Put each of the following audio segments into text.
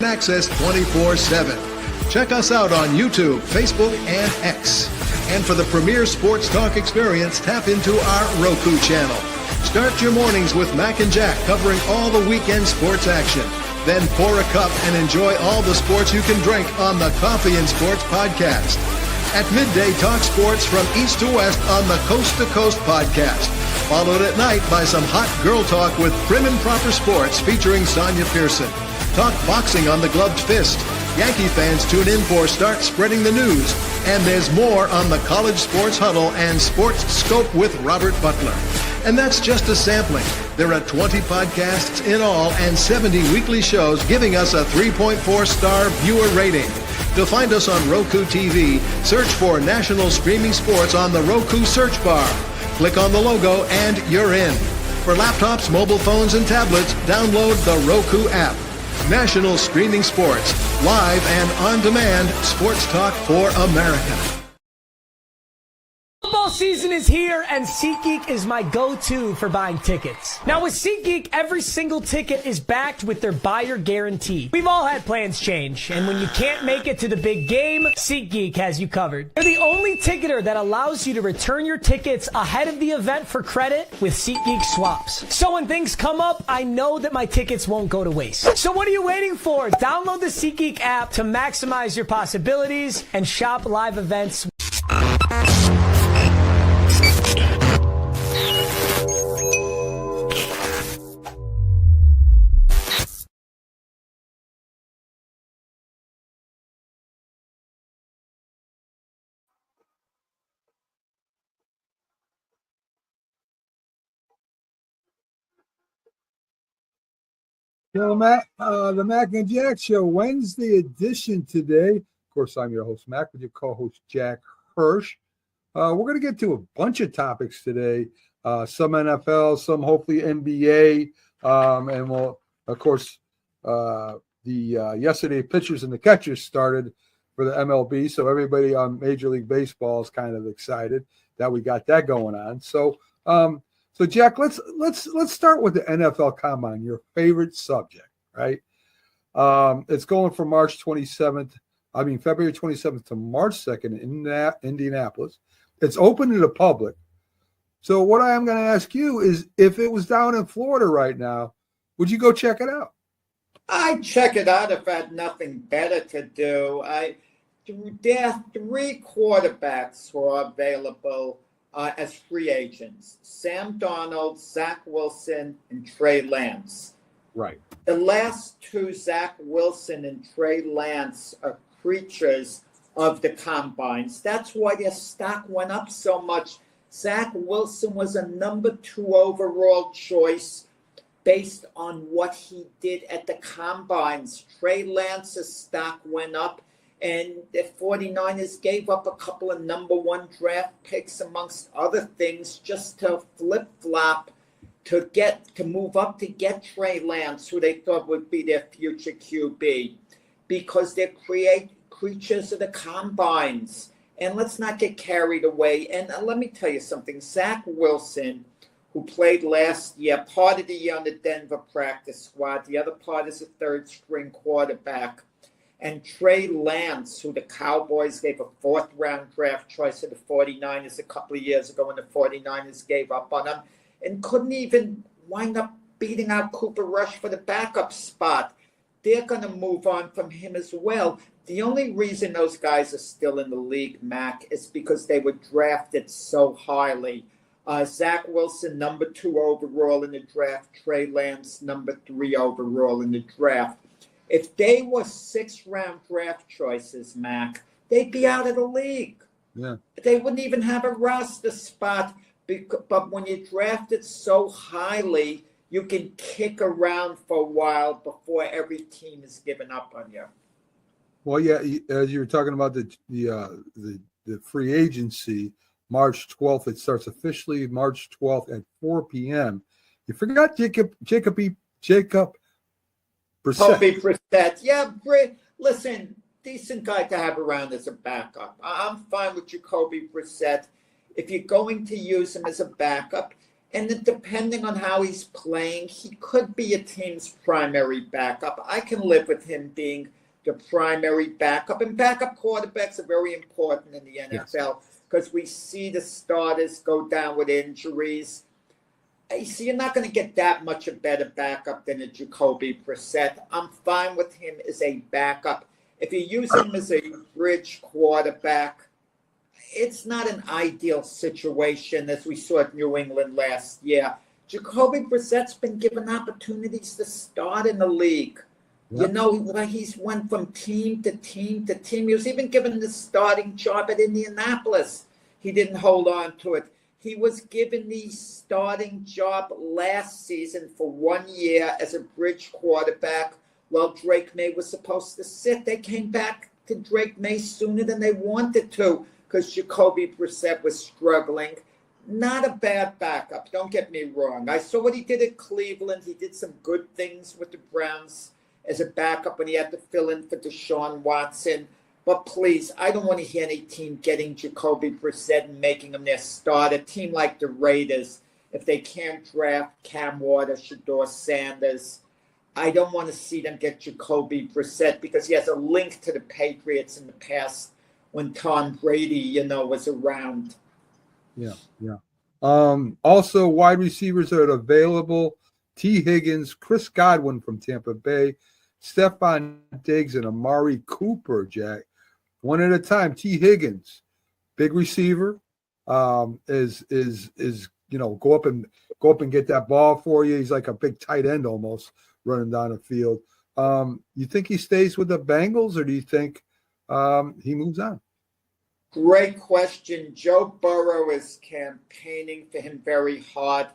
Access 24/7. Check us out on YouTube, Facebook, and X. And for the premier sports talk experience, tap into our Roku channel. Start your mornings with Mac and Jack covering all the weekend sports action. Then pour a cup and enjoy all the sports you can drink on the Coffee and Sports podcast. At midday, talk sports from east to west on the Coast to Coast podcast. Followed at night by some hot girl talk with Prim and Proper Sports featuring Sonia Pearson. Talk boxing on the Gloved Fist. Yankee fans tune in for Start Spreading the News. And there's more on the College Sports Huddle and Sports Scope with Robert Butler. And that's just a sampling. There are 20 podcasts in all and 70 weekly shows giving us a 3.4-star viewer rating. To find us on Roku TV, search for National Streaming Sports on the Roku search bar. Click on the logo and you're in. For laptops, mobile phones, and tablets, download the Roku app. National Streaming Sports, live and on demand, sports talk for America. Football season is here, and SeatGeek is my go-to for buying tickets. Now, with SeatGeek, every single ticket is backed with their buyer guarantee. We've all had plans change, and when you can't make it to the big game, SeatGeek has you covered. They're the only ticketer that allows you to return your tickets ahead of the event for credit with SeatGeek swaps. So when things come up, I know that my tickets won't go to waste. So what are you waiting for? Download the SeatGeek app to maximize your possibilities and shop live events. So, the Mac and Jack Show, Wednesday edition today. Of course, I'm your host, Mac, with your co-host, Jack Hirsch. We're going to get to a bunch of topics today, some NFL, some hopefully NBA, and we'll, of course, yesterday pitchers and the catchers started for the MLB, so everybody on Major League Baseball is kind of excited that we got that going on. So Jack, let's start with the NFL Combine, your favorite subject, right? It's going from February 27th to March 2nd in Indianapolis. It's open to the public. So what I am going to ask you is, if it was down in Florida right now, would you go check it out? I'd check it out if I had nothing better to do. There are 3 quarterbacks who are available as free agents: Sam Darnold, Zach Wilson, and Trey Lance. Right. The last 2, Zach Wilson and Trey Lance, are creatures of the combines. That's why their stock went up so much. Zach Wilson was a number 2 overall choice based on what he did at the combines. Trey Lance's stock went up, and the 49ers gave up a couple of number 1 draft picks, amongst other things, just to flip-flop to move up to get Trey Lance, who they thought would be their future QB, because they're creatures of the combines. And let's not get carried away. And let me tell you something. Zach Wilson, who played last year, part of the year on the Denver practice squad, the other part is a 3rd-string quarterback. And Trey Lance, who the Cowboys gave a 4th-round draft choice to the 49ers a couple of years ago, when the 49ers gave up on him, and couldn't even wind up beating out Cooper Rush for the backup spot. They're going to move on from him as well. The only reason those guys are still in the league, Mac, is because they were drafted so highly. Zach Wilson, number 2 overall in the draft. Trey Lance, number 3 overall in the draft. If they were 6th-round draft choices, Mac, they'd be out of the league. Yeah. They wouldn't even have a roster spot. But when you're drafted so highly, you can kick around for a while before every team is giving up on you. Well, yeah, as you were talking about the free agency, March 12th, it starts officially March 12th at 4 p.m. You forgot Jacob Brissett. Brissett. Yeah, listen, decent guy to have around as a backup. I'm fine with Jacoby Brissett. If you're going to use him as a backup, And then depending on how he's playing, he could be a team's primary backup. I can live with him being the primary backup. And backup quarterbacks are very important in the NFL because we see the starters go down with injuries. So you're not going to get that much a better backup than a Jacoby Brissett. I'm fine with him as a backup. If you use him as a bridge quarterback, it's not an ideal situation as we saw at New England last year. Jacoby Brissett's been given opportunities to start in the league. Yep. You know, he's went from team to team to team. He was even given the starting job at Indianapolis. He didn't hold on to it. He was given the starting job last season for 1 year as a bridge quarterback while Drake May was supposed to sit. They came back to Drake May sooner than they wanted to because Jacoby Brissett was struggling. Not a bad backup, don't get me wrong. I saw what he did at Cleveland. He did some good things with the Browns as a backup when he had to fill in for Deshaun Watson. But please, I don't want to hear any team getting Jacoby Brissett and making him their starter. A team like the Raiders, if they can't draft Cam Waters, Shedeur Sanders, I don't want to see them get Jacoby Brissett because he has a link to the Patriots in the past when Tom Brady, was around. Yeah. Also, wide receivers that are available: T. Higgins, Chris Godwin from Tampa Bay, Stephon Diggs, and Amari Cooper. Jack, one at a time. T. Higgins, big receiver, is go up and get that ball for you. He's like a big tight end almost running down the field. You think he stays with the Bengals, or do you think he moves on? Great question. Joe Burrow is campaigning for him very hard,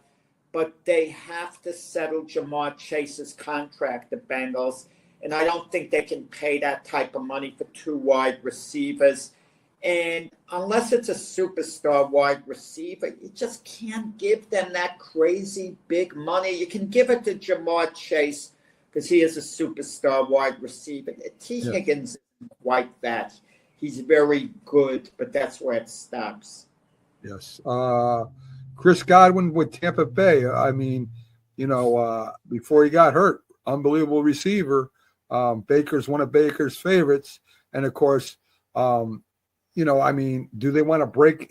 but they have to settle Jamar Chase's contract, the Bengals, and I don't think they can pay that type of money for two wide receivers. And unless it's a superstar wide receiver, you just can't give them that crazy big money. You can give it to Jamar Chase because he is a superstar wide receiver. T. Higgins isn't quite that. He's very good, but that's where it stops. Yes. Chris Godwin with Tampa Bay. I mean, before he got hurt, unbelievable receiver. Baker's one of Baker's favorites. And, of course, do they want to break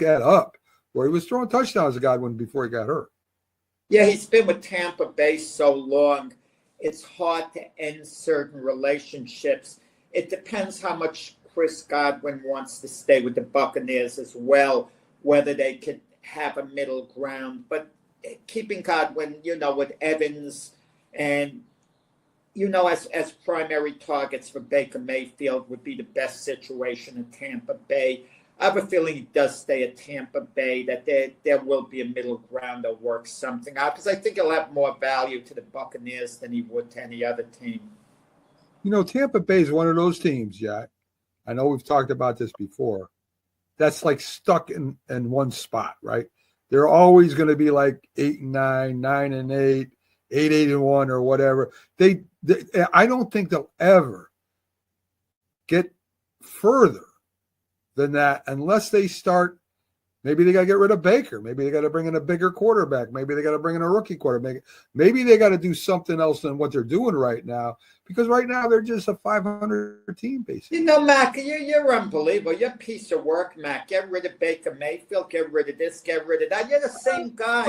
that up? Where he was throwing touchdowns to Godwin before he got hurt. Yeah, he's been with Tampa Bay so long. It's hard to end certain relationships. It depends how much Chris Godwin wants to stay with the Buccaneers as well, whether they could have a middle ground. But keeping Godwin, with Evans and, as primary targets for Baker Mayfield would be the best situation in Tampa Bay. I have a feeling he does stay at Tampa Bay, that there will be a middle ground that works something out because I think he'll have more value to the Buccaneers than he would to any other team. Tampa Bay is one of those teams, Jack. I know we've talked about this before. That's like stuck in one spot, right? They're always going to be like 8-9, 9-8, 8-1, or whatever. I don't think they'll ever get further than that unless they start. Maybe they got to get rid of Baker. Maybe they got to bring in a bigger quarterback. Maybe they got to bring in a rookie quarterback. Maybe they got to do something else than what they're doing right now, because right now they're just a 500 team, basically. Mac, you're unbelievable. You're a piece of work, Mac. Get rid of Baker Mayfield. Get rid of this. Get rid of that. You're the same guy.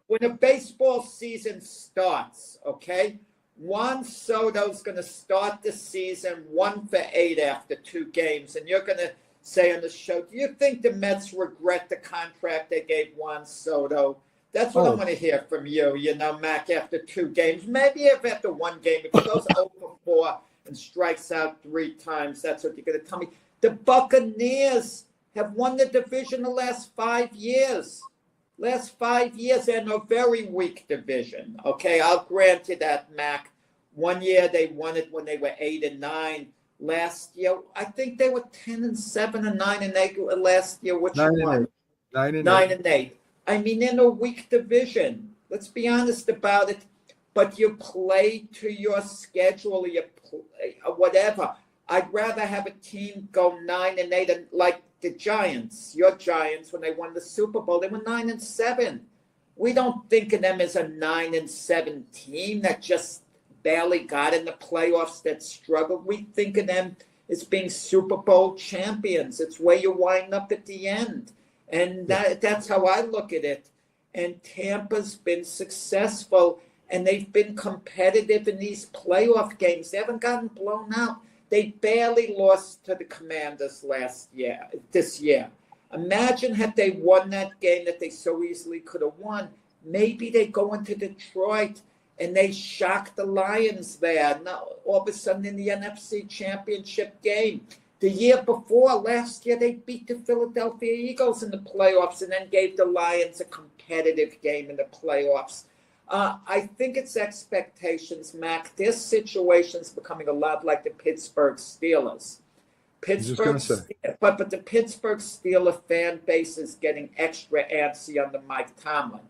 When a baseball season starts, okay, Juan Soto's going to start the season 1 for 8 after 2 games, and you're going to say on the show, do you think the Mets regret the contract they gave Juan Soto? That's what I want to hear from you, Mac, after 2 games. Maybe if after 1 game, if he goes 0 for 4 and strikes out 3 times, that's what you're going to tell me. The Buccaneers have won the division the last 5 years. Last 5 years, they're in a very weak division. Okay, I'll grant you that, Mac. 1 year they won it when they were 8-9. Last year, I think they were 10-7 or 9-8 last year. Which 9-8. 9-8. I mean, in a weak division. Let's be honest about it. But you play to your schedule, you play, whatever. I'd rather have a team go 9-8 and like the Giants. Your Giants, when they won the Super Bowl, they were 9-7. We don't think of them as a 9-7 team that just barely got in the playoffs, that struggled. We think of them as being Super Bowl champions. It's where you wind up at the end. And that's how I look at it. And Tampa's been successful, and they've been competitive in these playoff games. They haven't gotten blown out. They barely lost to the Commanders this year. Imagine had they won that game that they so easily could have won. Maybe they go into Detroit and they shock the Lions there. Now, all of a sudden in the NFC Championship game. The year before, last year, they beat the Philadelphia Eagles in the playoffs and then gave the Lions a competitive game in the playoffs. I think it's expectations, Mac. This situation's becoming a lot like the Pittsburgh Steelers. But the Pittsburgh Steelers fan base is getting extra antsy under Mike Tomlin.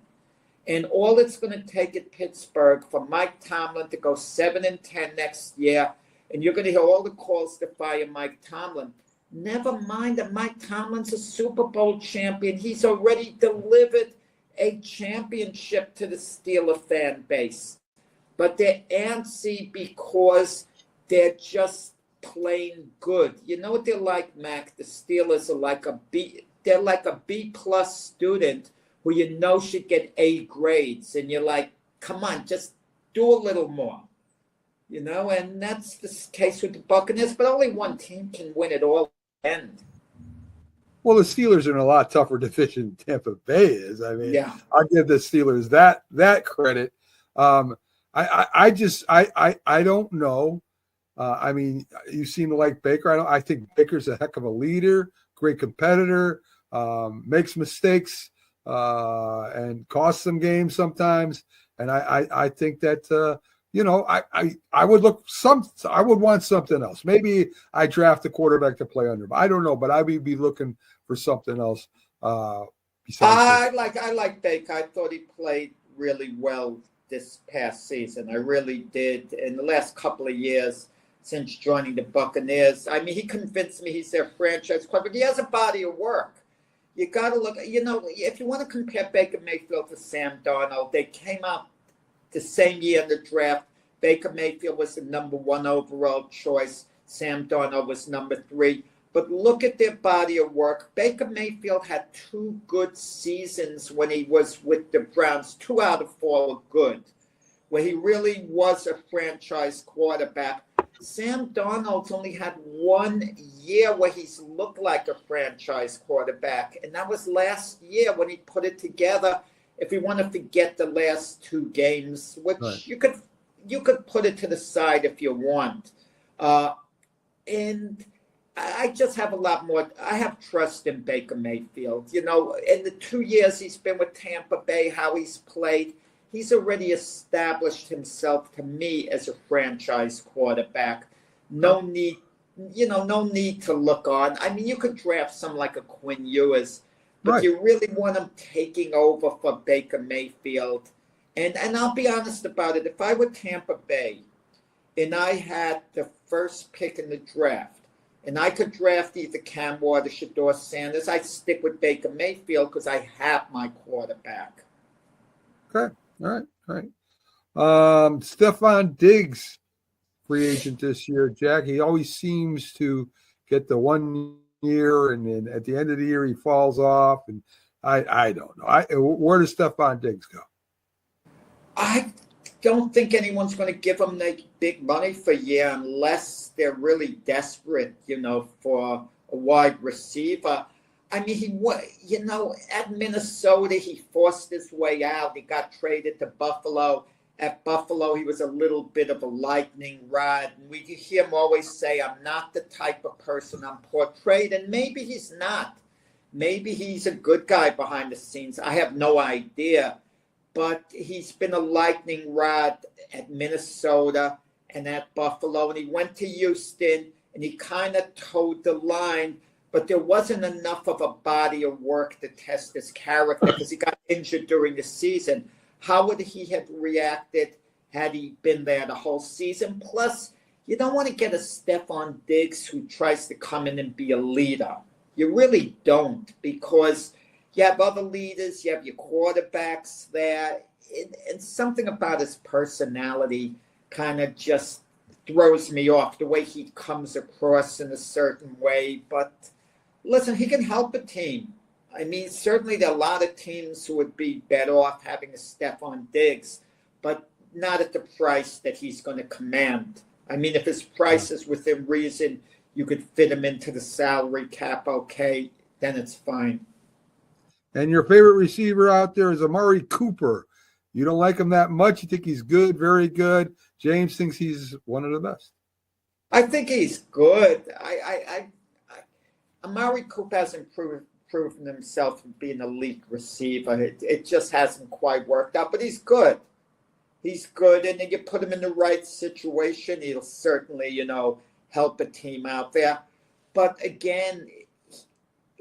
And all it's going to take at Pittsburgh for Mike Tomlin to go 7-10 next year, and you're going to hear all the calls to fire Mike Tomlin. Never mind that Mike Tomlin's a Super Bowl champion. He's already delivered a championship to the Steeler fan base. But they're antsy because they're just plain good. You know what they're like, Mac? The Steelers are like a B. They're like a B-plus student who you know should get A grades. And you're like, come on, just do a little more. You know, and that's the case with the Buccaneers. But only one team can win it all at the end. Well, the Steelers are in a lot tougher division than Tampa Bay is. I mean, I'll give the Steelers that credit. I don't know. I mean, you seem to like Baker. I think Baker's a heck of a leader, great competitor, makes mistakes and costs some games sometimes. And I think that I would want something else. Maybe I draft a quarterback to play under him. I don't know, but I would be looking for something else. I like Baker. I thought he played really well this past season. I really did. In the last couple of years since joining the Buccaneers, I mean, he convinced me he's their franchise quarterback. He has a body of work. You got to look, if you want to compare Baker Mayfield to Sam Darnold, they came out the same year in the draft. Baker Mayfield was the number 1 overall choice. Sam Darnold was number 3. But look at their body of work. Baker Mayfield had 2 good seasons when he was with the Browns. 2 out of 4 were good, where he really was a franchise quarterback. Sam Darnold's only had 1 year where he's looked like a franchise quarterback, and that was last year when he put it together. If you want to forget the last 2 games, which you could put it to the side if you want. And I just have a lot more. I have trust in Baker Mayfield. In the 2 years he's been with Tampa Bay, how he's played, he's already established himself to me as a franchise quarterback. No need to look on. I mean, you could draft some like a Quinn Ewers, but you really want him taking over for Baker Mayfield. And I'll be honest about it. If I were Tampa Bay and I had the first pick in the draft, and I could draft either Cam Ward or Shedeur Sanders, I'd stick with Baker Mayfield because I have my quarterback. Okay. All right. Stephon Diggs, free agent this year. Jack, he always seems to get the 1 year, and then at the end of the year he falls off. And I don't know. Where does Stephon Diggs go? I don't think anyone's going to give him the big money for a year unless they're really desperate, for a wide receiver. I mean, at Minnesota, he forced his way out. He got traded to Buffalo. At Buffalo, he was a little bit of a lightning rod. And we hear him always say, I'm not the type of person I'm portrayed. And maybe he's not. Maybe he's a good guy behind the scenes. I have no idea. But he's been a lightning rod at Minnesota and at Buffalo. And he went to Houston, and he kind of towed the line. But there wasn't enough of a body of work to test his character because he got injured during the season. How would he have reacted had he been there the whole season? Plus, you don't want to get a Stephon Diggs who tries to come in and be a leader. You really don't, because You have other leaders, you have your quarterbacks there, and something about his personality kind of just throws me off, the way he comes across in a certain way. But listen, he can help a team. I mean, certainly there are a lot of teams who would be better off having a Stephon Diggs, but not at the price that he's going to command. I mean, if his price is within reason, you could fit him into the salary cap, okay, then it's fine. And your favorite receiver out there is Amari Cooper. You don't like him that much. You think he's good, very good. James thinks he's one of the best. I think he's good. Amari Cooper hasn't proven himself to be an elite receiver. It just hasn't quite worked out, but he's good. He's good, and then you put him in the right situation, he'll certainly, help a team out there. But again,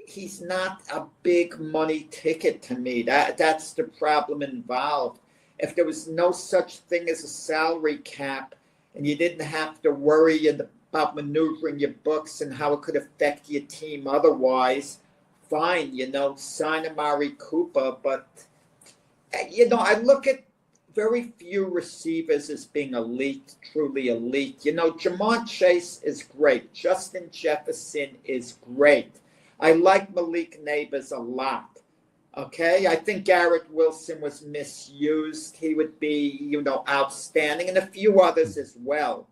he's not a big money ticket to me. That's the problem involved. If there was no such thing as a salary cap and you didn't have to worry about maneuvering your books and how it could affect your team otherwise, fine, sign Amari Cooper. But, I look at very few receivers as being elite, truly elite. Jamar Chase is great. Justin Jefferson is great. I like Malik Neighbors a lot. Okay, I think Garrett Wilson was misused. He would be, outstanding, and a few others as well.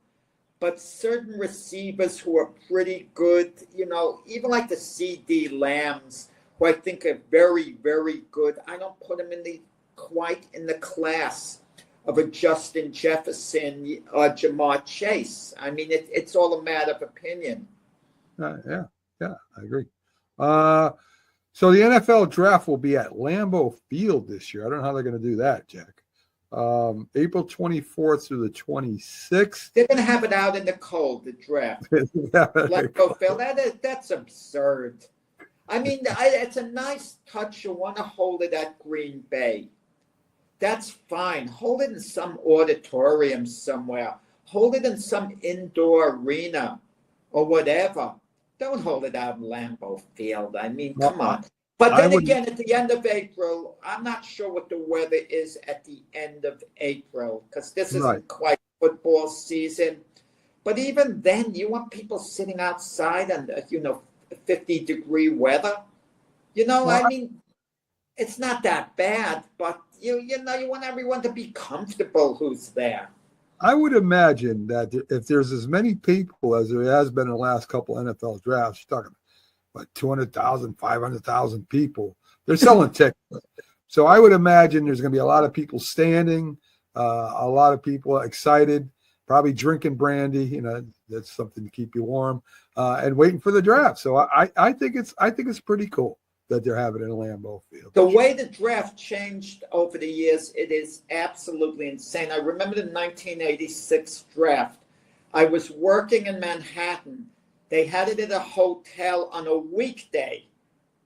But certain receivers who are pretty good, even like the CD Lambs, who I think are very, very good, I don't put them quite in the class of a Justin Jefferson or Jamar Chase. I mean, it's all a matter of opinion. Yeah, I agree. So the NFL draft will be at Lambeau Field this year. I don't know how they're going to do that, Jack. April 24th through the 26th. They're going to have it out in the cold, the draft. Lambeau Field, that's absurd. I mean, it's a nice touch. You want to hold it at Green Bay. That's fine. Hold it in some auditorium somewhere. Hold it in some indoor arena or whatever. Don't hold it out in Lambeau Field. I mean, come on. But then again, at the end of April, I'm not sure what the weather is at the end of April because this isn't quite football season. But even then, you want people sitting outside under, 50-degree weather. I mean, it's not that bad, but you want everyone to be comfortable who's there. I would imagine that if there's as many people as there has been in the last couple NFL drafts, you're talking about 200,000, 500,000 people, they're selling tickets. So I would imagine there's going to be a lot of people standing, a lot of people excited, probably drinking brandy. That's something to keep you warm, and waiting for the draft. So I think it's pretty cool that they're having it in Lambeau Field. The way the draft changed over the years, it is absolutely insane. I remember the 1986 draft. I was working in Manhattan. They had it at a hotel on a weekday.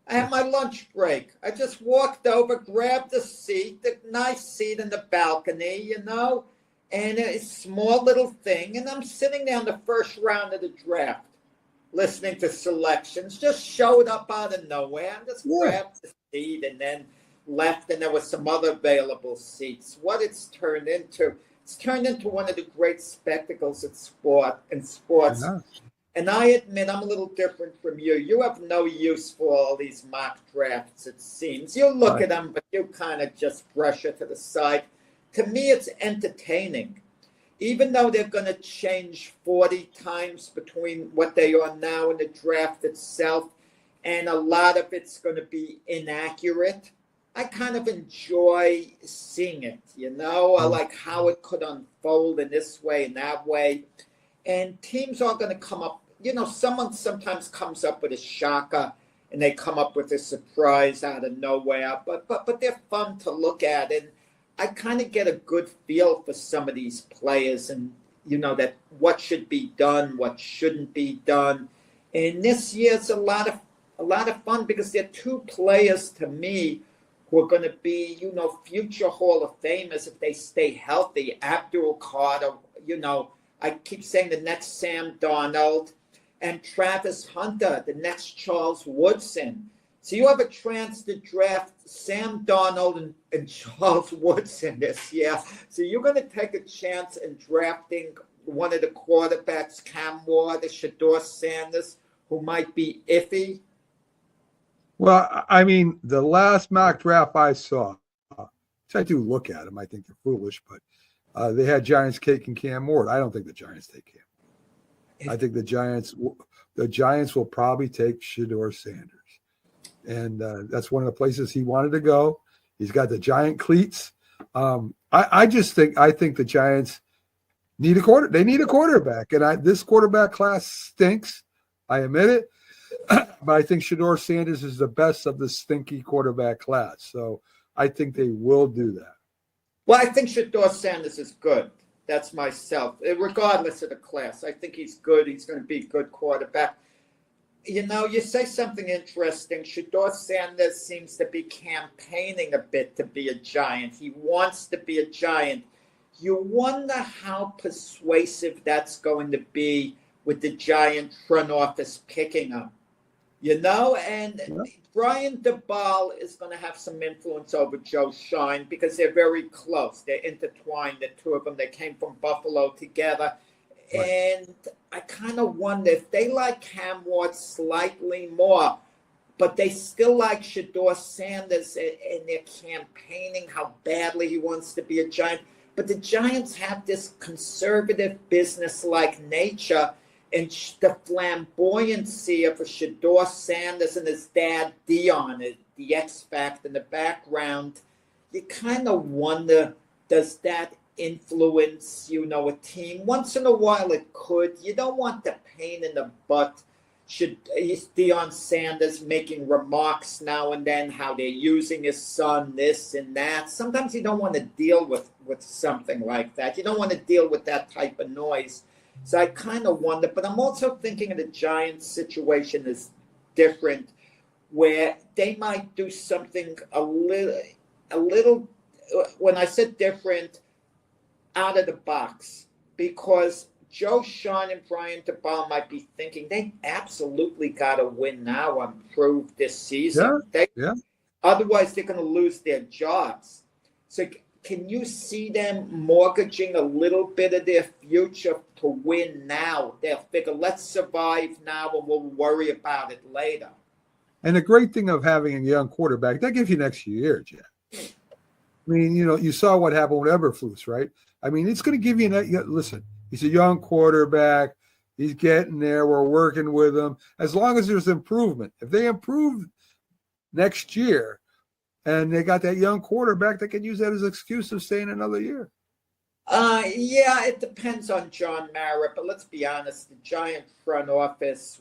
I had my lunch break. I just walked over, grabbed a seat, the nice seat in the balcony, and a small little thing. And I'm sitting there in the first round of the draft, listening to selections, just showed up out of nowhere and just grabbed the seat and then left, and there were some other available seats. What it's turned into one of the great spectacles in sports. Yeah. And I admit I'm a little different from you. You have no use for all these mock drafts, it seems. You look at them, but you kind of just brush it to the side. To me, it's entertaining. Even though they're going to change 40 times between what they are now and the draft itself, and a lot of it's going to be inaccurate, I kind of enjoy seeing it, I like how it could unfold in this way and that way. And teams are going to come up, someone sometimes comes up with a shocker and they come up with a surprise out of nowhere, but they're fun to look at. And I kind of get a good feel for some of these players and, that what should be done, what shouldn't be done. And this year it's a lot of fun because there are two players to me who are going to be, future Hall of Famers if they stay healthy. Abdul Carter, I keep saying the next Sam Darnold, and Travis Hunter, the next Charles Woodson. So you have a chance to draft Sam Darnold and Charles Woodson this year. So you're going to take a chance in drafting one of the quarterbacks, Cam Ward, Shedeur Sanders, who might be iffy. Well, I mean, the last mock draft I saw, I do look at them. I think they're foolish, but they had Giants taking Cam Ward. I don't think the Giants take Cam. I think the Giants will probably take Shedeur Sanders. And that's one of the places he wanted to go. He's got the giant cleats. I think the Giants need They need a quarterback, and this quarterback class stinks. I admit it, but I think Shedeur Sanders is the best of the stinky quarterback class. So I think they will do that. Well, I think Shedeur Sanders is good. That's myself, regardless of the class. I think he's good. He's going to be a good quarterback. You know, you say something interesting. Shedeur Sanders seems to be campaigning a bit to be a Giant. He wants to be a Giant. You wonder how persuasive that's going to be with the Giant front office picking him. You know, and Brian DeBall is going to have some influence over Joe Shine because they're very close. They're intertwined, the two of them. They came from Buffalo together. Right. And I kind of wonder if they like Cam Ward slightly more, but they still like Shedeur Sanders, and they're campaigning how badly he wants to be a Giant. But the Giants have this conservative, business-like nature, and the flamboyancy of a Shedeur Sanders and his dad, Dion, the X Factor in the background. You kind of wonder, does that influence, a team? Once in a while it could. You don't want the pain in the butt. Deion Sanders making remarks now and then, how they're using his son, this and that. Sometimes you don't want to deal with something like that. You don't want to deal with that type of noise. So I kind of wonder, but I'm also thinking of the Giants situation is different, where they might do something a little, when I said different, out of the box, because Joe Shine and Brian DeBall might be thinking they absolutely got to win now and prove this season. Otherwise, they're going to lose their jobs. So can you see them mortgaging a little bit of their future to win now? They'll figure, let's survive now and we'll worry about it later. And the great thing of having a young quarterback, that gives you an extra year, Jack. I mean, you saw what happened with Eberflus, right? I mean, it's going to give you listen, he's a young quarterback. He's getting there. We're working with him. As long as there's improvement. If they improve next year and they got that young quarterback, they can use that as an excuse of staying another year. Yeah, it depends on John Mara. But let's be honest, the Giant front office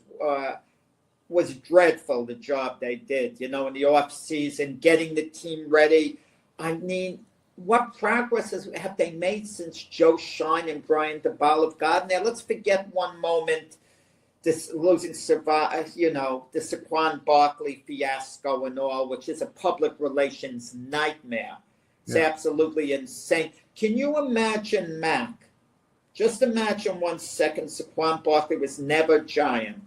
was dreadful, the job they did, in the offseason, getting the team ready. I mean, what progress have they made since Joe Shine and Brian DeBall have gotten there? Let's forget one moment this losing, the Saquon Barkley fiasco and all, which is a public relations nightmare. It's absolutely insane. Can you imagine, Mac? Just imagine 1 second, Saquon Barkley was never a Giant.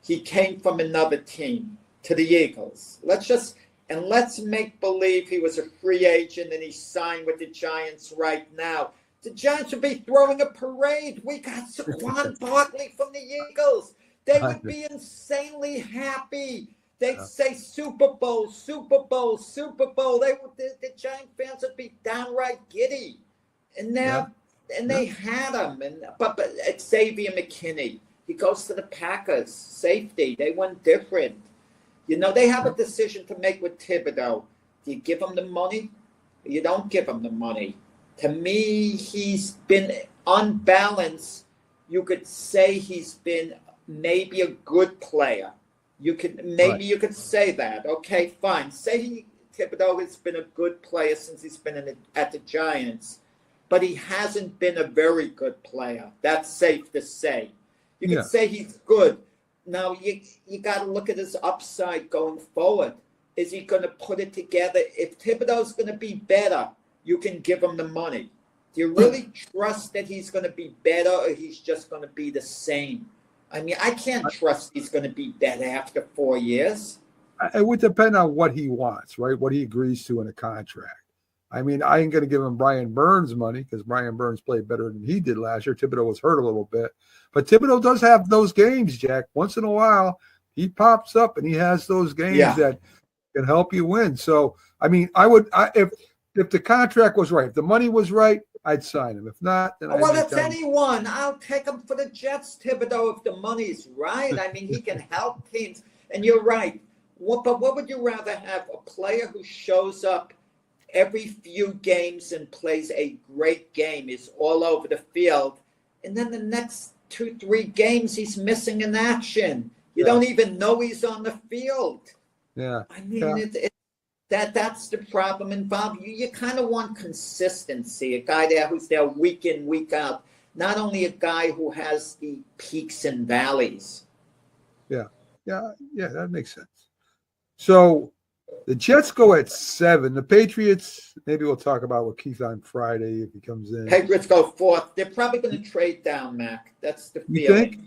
He came from another team to the Eagles. Let's make believe he was a free agent and he signed with the Giants right now. The Giants would be throwing a parade. We got Saquon Barkley from the Eagles. They would be insanely happy. They'd say Super Bowl, Super Bowl, Super Bowl. The Giant fans would be downright giddy. And they had him. But Xavier McKinney, he goes to the Packers. Safety. They went different. They have a decision to make with Thibodeau. Do you give him the money or you don't give him the money? To me, he's been unbalanced. You could say he's been maybe a good player. You could say that. Okay, fine. Say Thibodeau has been a good player since he's been at the Giants, but he hasn't been a very good player. That's safe to say. You could say he's good. Now, you got to look at his upside going forward. Is he going to put it together? If Thibodeau's going to be better, you can give him the money. Do you really trust that he's going to be better or he's just going to be the same? I mean, I can't trust he's going to be better after 4 years. it would depend on what he wants, right? What he agrees to in a contract. I mean, I ain't going to give him Brian Burns money because Brian Burns played better than he did last year. Thibodeau was hurt a little bit. But Thibodeau does have those games, Jack. Once in a while, he pops up and he has those games that can help you win. So, I mean, if the contract was right, if the money was right, I'd sign him. If not, then well, it's anyone. I'll take him for the Jets, Thibodeau, if the money's right. I mean, he can help teams. And you're right. But what would you rather have? A player who shows up every few games and plays a great game, is all over the field, and then the next 2-3 games he's missing in action. You don't even know he's on the field. Yeah. I mean, that's the problem involved. You kind of want consistency, a guy there who's there week in, week out, not only a guy who has the peaks and valleys. Yeah, that makes sense. So the Jets go at 7. The Patriots, maybe we'll talk about with Keith on Friday if he comes in. Patriots go 4th. They're probably going to trade down, Mac. That's the feeling. You think?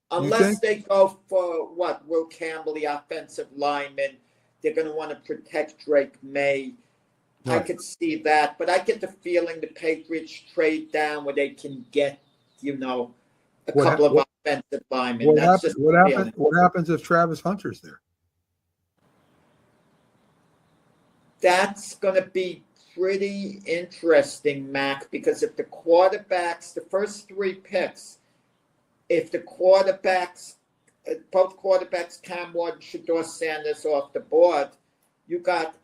Unless they go for Will Campbell, the offensive lineman. They're going to want to protect Drake May. Right. I could see that. But I get the feeling the Patriots trade down where they can get, a couple of offensive linemen. What happens if Travis Hunter's there? That's going to be pretty interesting, Mac, because if the quarterbacks, the first 3 picks, if the quarterbacks, both quarterbacks, Cam Ward and Shedeur Sanders off the board, you got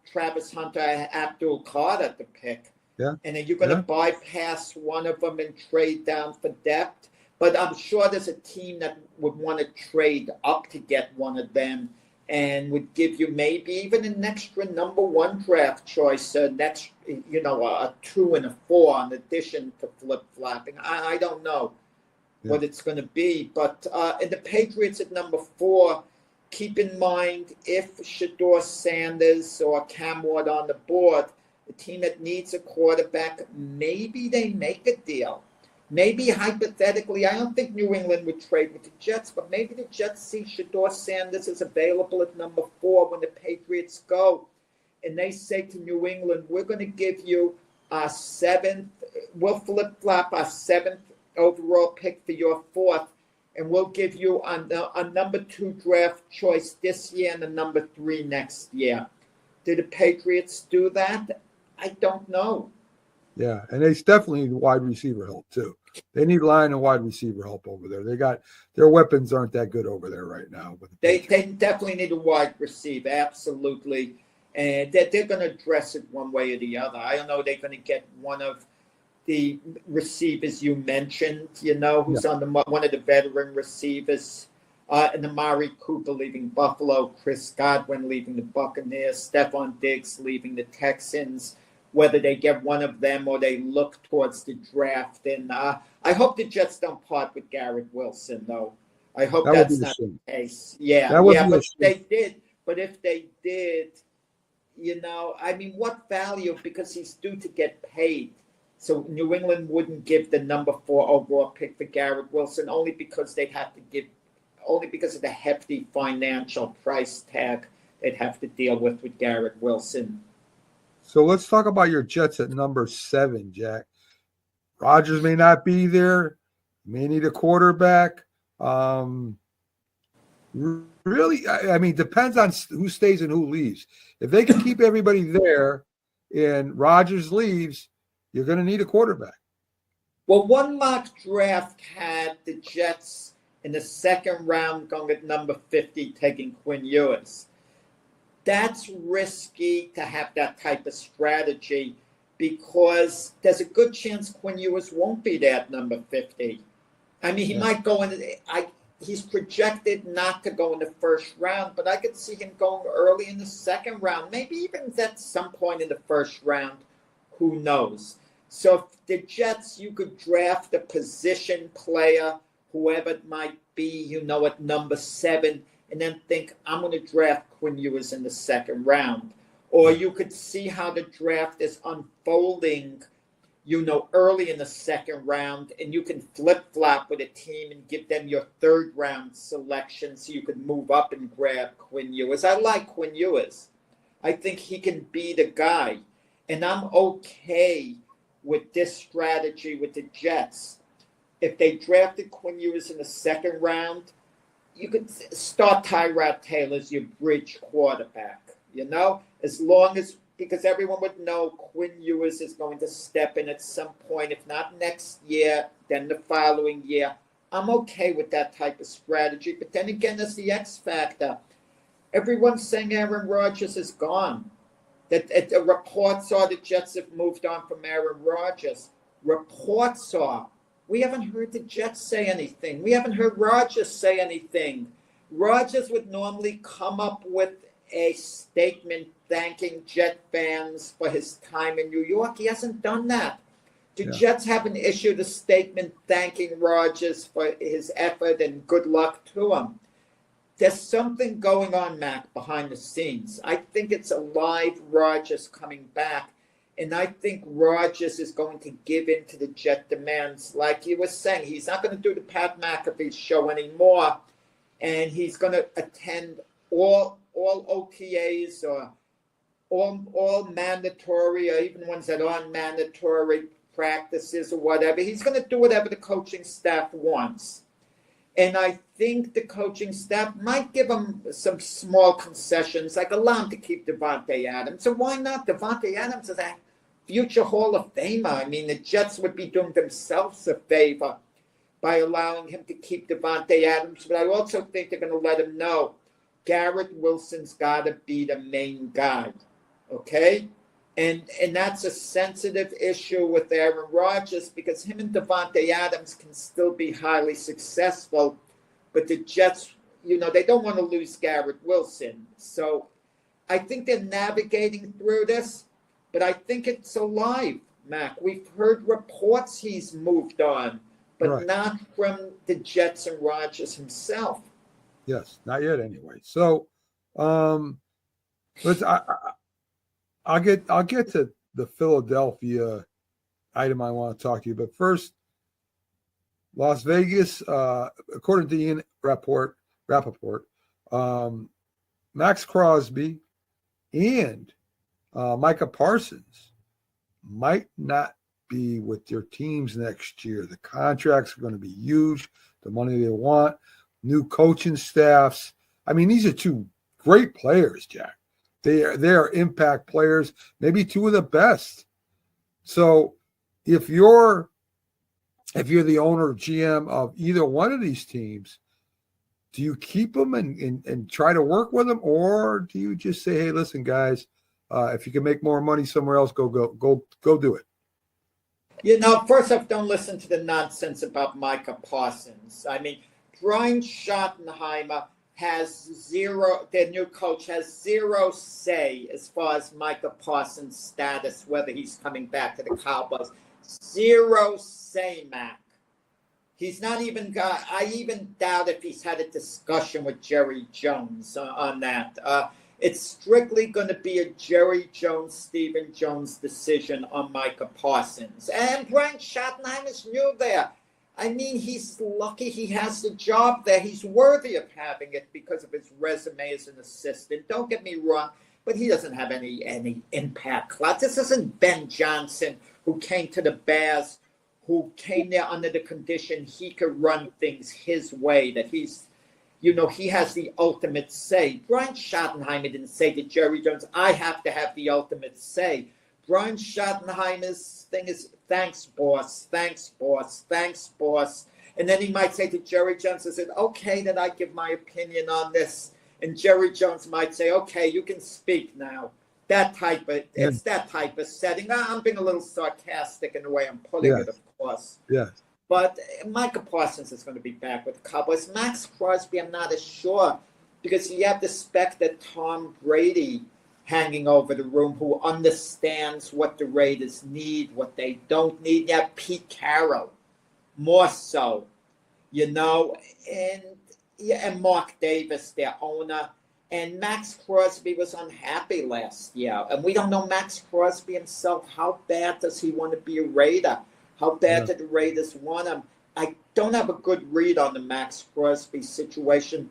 Travis Hunter, Abdul Carter to pick. Yeah. And then you're going to bypass one of them and trade down for depth. But I'm sure there's a team that would want to trade up to get one of them and would give you maybe even an extra number 1 draft choice, a 2 and a 4 in addition to flip-flopping. I don't know what it's going to be. But in the Patriots at number 4, keep in mind if Shedeur Sanders or Cam Ward on the board, a team that needs a quarterback, maybe they make a deal. Maybe hypothetically, I don't think New England would trade with the Jets, but maybe the Jets see Shedeur Sanders is available at number 4 when the Patriots go. And they say to New England, we're going to give you our 7th, we'll flip-flop our 7th overall pick for your 4th, and we'll give you a number 2 draft choice this year and a number 3 next year. Did the Patriots do that? I don't know. Yeah, and they definitely need wide receiver help too. They need line and wide receiver help over there. They got their weapons aren't that good over there right now. But they definitely need a wide receiver, absolutely, and they're going to address it one way or the other. I don't know. They're going to get one of the receivers you mentioned, who's on one of the veteran receivers, and Amari Cooper leaving Buffalo, Chris Godwin leaving the Buccaneers, Stephon Diggs leaving the Texans. Whether they get one of them or they look towards the draft. And I hope the Jets don't part with Garrett Wilson, though. I hope that's not the case. Yeah, but if they did, what value? Because he's due to get paid. So New England wouldn't give the number 4 overall pick for Garrett Wilson only because because of the hefty financial price tag they'd have to deal with Garrett Wilson. So let's talk about your Jets at number 7, Jack. Rodgers may not be there. May need a quarterback. Really, I mean, depends on who stays and who leaves. If they can keep everybody there and Rodgers leaves, you're going to need a quarterback. Well, one mock draft had the Jets in the 2nd round going at number 50, taking Quinn Ewers. That's risky to have that type of strategy because there's a good chance Quinn Ewers won't be there at number 50. I mean, he might go in. He's projected not to go in the 1st round, but I could see him going early in the 2nd round, maybe even at some point in the 1st round. Who knows? So if the Jets, you could draft a position player, whoever it might be, at number 7, and then think, I'm going to draft Quinn Ewers in the 2nd round. Or you could see how the draft is unfolding. early in the second round, and you can flip-flop with a team and give them your third round selection so you can move up and grab Quinn Ewers. I like Quinn Ewers. I think he can be the guy. And I'm okay with this strategy with the Jets. If they drafted Quinn Ewers in the second round, you could start Tyrod Taylor as your bridge quarterback, as long as, because everyone would know Quinn Ewers is going to step in at some point, if not next year, then the following year. I'm okay with that type of strategy. But then again, there's the X factor. Everyone's saying Aaron Rodgers is gone. That the reports are the Jets have moved on from Aaron Rodgers. Reports are. We haven't heard the Jets say anything. We haven't heard Rodgers say anything. Rodgers would normally come up with a statement thanking Jet fans for his time in New York. He hasn't done that. The Jets haven't issued a statement thanking Rodgers for his effort and good luck to him. There's something going on, Mac, behind the scenes. I think it's a live Rodgers coming back. And I think Rodgers is going to give in to the Jet demands. Like he was saying, he's not going to do the Pat McAfee show anymore. And he's going to attend all OTAs or all mandatory, or even ones that aren't mandatory practices or whatever. He's going to do whatever the coaching staff wants. And I think the coaching staff might give him some small concessions, like allow him to keep Devontae Adams. So why not? Devontae Adams is a future Hall of Famer. I mean, the Jets would be doing themselves a favor by allowing him to keep Devontae Adams. But I also think they're going to let him know Garrett Wilson's got to be the main guy, okay? And that's a sensitive issue with Aaron Rodgers because him and Devontae Adams can still be highly successful. But the Jets, they don't want to lose Garrett Wilson. So I think they're navigating through this. But I think it's alive, Mac. We've heard reports he's moved on, but not from the Jets and Rodgers himself. Yes, not yet anyway. So I'll get to the Philadelphia item I want to talk to you. But first, Las Vegas, according to Ian Rappaport, Max Crosby and Micah Parsons might not be with their teams next year. The contracts are going to be huge. The money they want, new coaching staffs. I mean, these are two great players, Jack. They are impact players, maybe two of the best. So if you're the owner or GM of either one of these teams, do you keep them and try to work with them, or do you just say, hey, listen, guys, if you can make more money somewhere else, go do it? First off, don't listen to the nonsense about Micah Parsons. I mean, Brian Schottenheimer their new coach has zero say as far as Micah Parsons' status, whether he's coming back to the Cowboys. Zero say, Mac. He's not even got, I even doubt if he's had a discussion with Jerry Jones on that. It's strictly going to be a Jerry Jones, Stephen Jones decision on Micah Parsons. And Brian Schottenheimer's new there. I mean, he's lucky he has the job there. He's worthy of having it because of his resume as an assistant. Don't get me wrong, but he doesn't have any impact clout. This isn't Ben Johnson, who came to the Bears, who came there under the condition he could run things his way, that he's, he has the ultimate say. Brian Schottenheimer didn't say to Jerry Jones, I have to have the ultimate say. Brian Schottenheimer's thing is, thanks, boss, thanks, boss, thanks, boss. And then he might say to Jerry Jones, I said, okay, then I give my opinion on this. And Jerry Jones might say, okay, you can speak now. It's that type of setting. I'm being a little sarcastic in the way I'm putting it, of course. Yeah. But Micah Parsons is going to be back with the Cowboys. Max Crosby, I'm not as sure, because you have the specter Tom Brady hanging over the room, who understands what the Raiders need, what they don't need. Yeah, Pete Carroll, more so, and Mark Davis, their owner. And Max Crosby was unhappy last year. And we don't know Max Crosby himself. How bad does he want to be a Raider? How bad did the Raiders want him? I don't have a good read on the Max Crosby situation.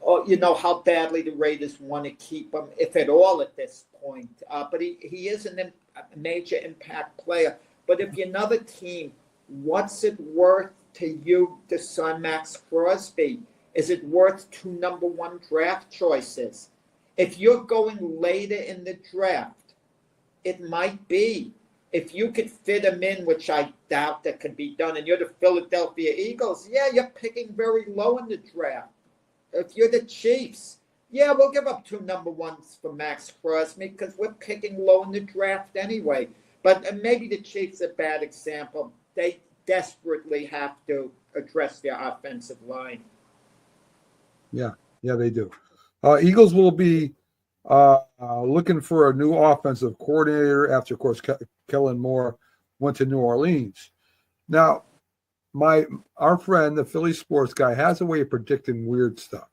Or, how badly the Raiders want to keep him, if at all at this point. But he is a major impact player. But if you're another team, what's it worth to you to sign Max Crosby? Is it worth 2 number 1 draft choices? If you're going later in the draft, it might be. If you could fit him in, which I doubt that could be done, and you're the Philadelphia Eagles, you're picking very low in the draft. If you're the Chiefs, we'll give up 2 number 1s for Max Crosby because we're picking low in the draft anyway. But maybe the Chiefs are a bad example. They desperately have to address their offensive line. Yeah, they do. Eagles will be looking for a new offensive coordinator after, of course, Kellen Moore went to New Orleans. Now, our friend, the Philly sports guy, has a way of predicting weird stuff.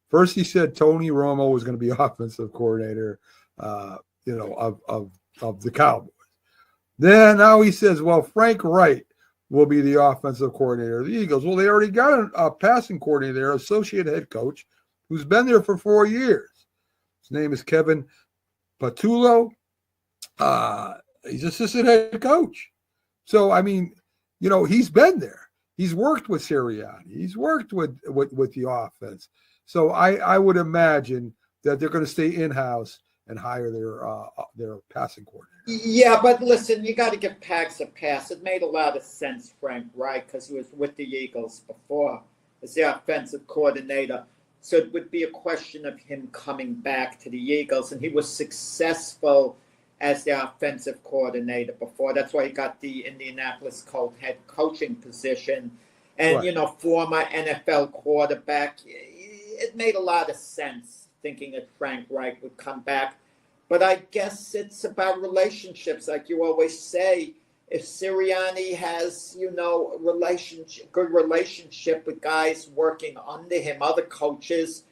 First, he said Tony Romo was going to be offensive coordinator, of the Cowboys. Then now he says, well, Frank Wright will be the offensive coordinator of the Eagles. Well, they already got a passing coordinator there, associate head coach, who's been there for 4 years. His name is Kevin Patullo. He's assistant head coach. So, he's been there. He's worked with Sirianni. He's worked with the offense. So I would imagine that they're going to stay in-house and hire their passing coordinator. Yeah, but listen, you got to give Pags a pass. It made a lot of sense, Frank Wright, because he was with the Eagles before as the offensive coordinator. So it would be a question of him coming back to the Eagles, and he was successful as the offensive coordinator before. That's why he got the Indianapolis Colts head coaching position. And, former NFL quarterback. It made a lot of sense thinking that Frank Reich would come back. But I guess it's about relationships, like you always say. If Sirianni has, good relationship with guys working under him, other coaches,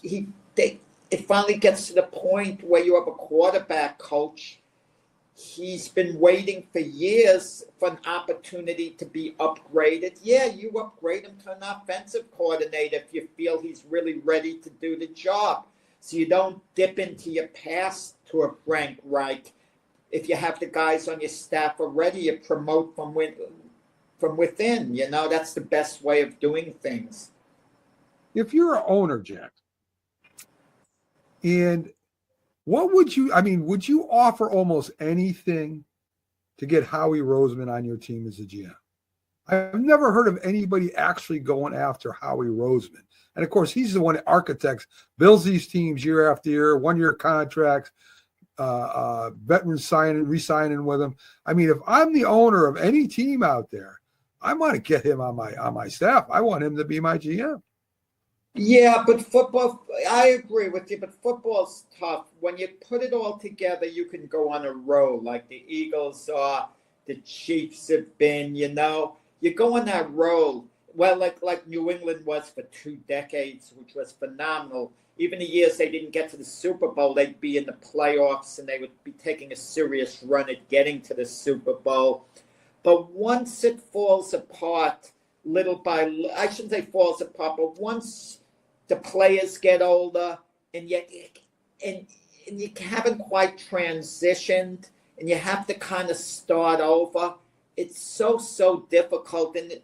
it finally gets to the point where you have a quarterback coach. He's been waiting for years for an opportunity to be upgraded. Yeah, you upgrade him to an offensive coordinator if you feel he's really ready to do the job. So you don't dip into your past to a Frank Reich. If you have the guys on your staff already, you promote from within. That's the best way of doing things. If you're an owner, Jack, and what would you offer almost anything to get Howie Roseman on your team as a GM? I've never heard of anybody actually going after Howie Roseman. And of course, he's the one that architects, builds these teams year after year, 1-year contracts, veterans re-signing with him. If I'm the owner of any team out there, I want to get him on my staff. I want him to be my GM. Yeah, but football, I agree with you, but football's tough. When you put it all together, you can go on a roll like the Eagles are, the Chiefs have been, you go on that roll. Well, like New England was for 2 decades, which was phenomenal. Even the years they didn't get to the Super Bowl, they'd be in the playoffs and they would be taking a serious run at getting to the Super Bowl. But once it falls apart, little by little, I shouldn't say falls apart, but once the players get older and you haven't quite transitioned and you have to kind of start over, it's so difficult. And